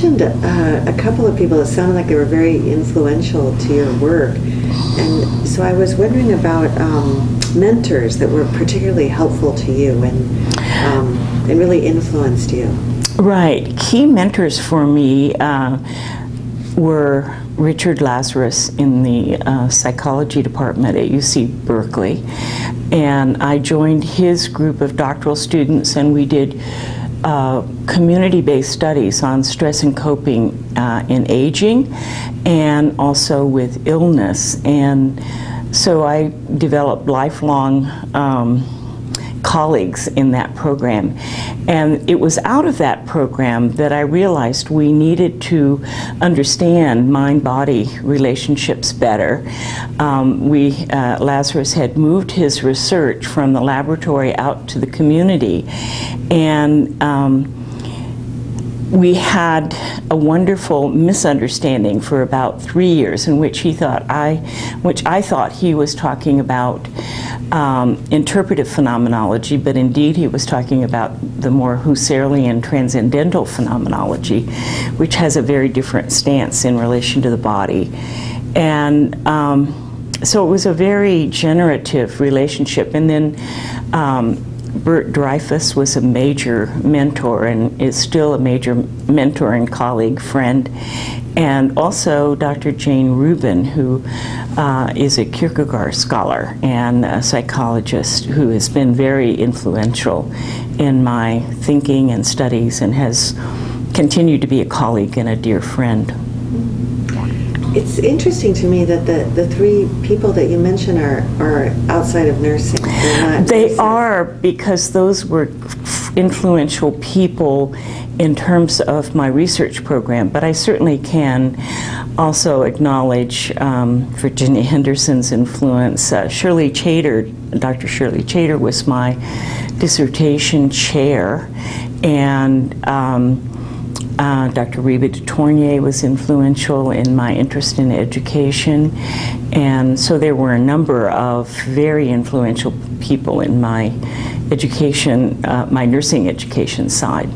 mentioned a couple of people that sounded like they were very influential to your work, and so I was wondering about mentors that were particularly helpful to you and really influenced you. Right. Key mentors for me were Richard Lazarus in the psychology department at UC Berkeley, and I joined his group of doctoral students, and we did community-based studies on stress and coping in aging and also with illness. And so I developed lifelong colleagues in that program. And it was out of that program that I realized we needed to understand mind-body relationships better. Lazarus had moved his research from the laboratory out to the community, and we had a wonderful misunderstanding for about 3 years in which I thought he was talking about interpretive phenomenology, but indeed he was talking about the more Husserlian transcendental phenomenology, which has a very different stance in relation to the body. And so it was a very generative relationship. And then Bert Dreyfus was a major mentor and is still a major mentor and colleague, friend. And also Dr. Jane Rubin, who is a Kierkegaard scholar and a psychologist who has been very influential in my thinking and studies and has continued to be a colleague and a dear friend. It's interesting to me that the three people that you mentioned are outside of nursing. They are, because those were influential people in terms of my research program, but I certainly can also acknowledge Virginia Henderson's influence. Shirley Chater, Dr. Shirley Chater was my dissertation chair, and Dr. Reba de Tournier was influential in my interest in education, and so there were a number of very influential people in my education, my nursing education side.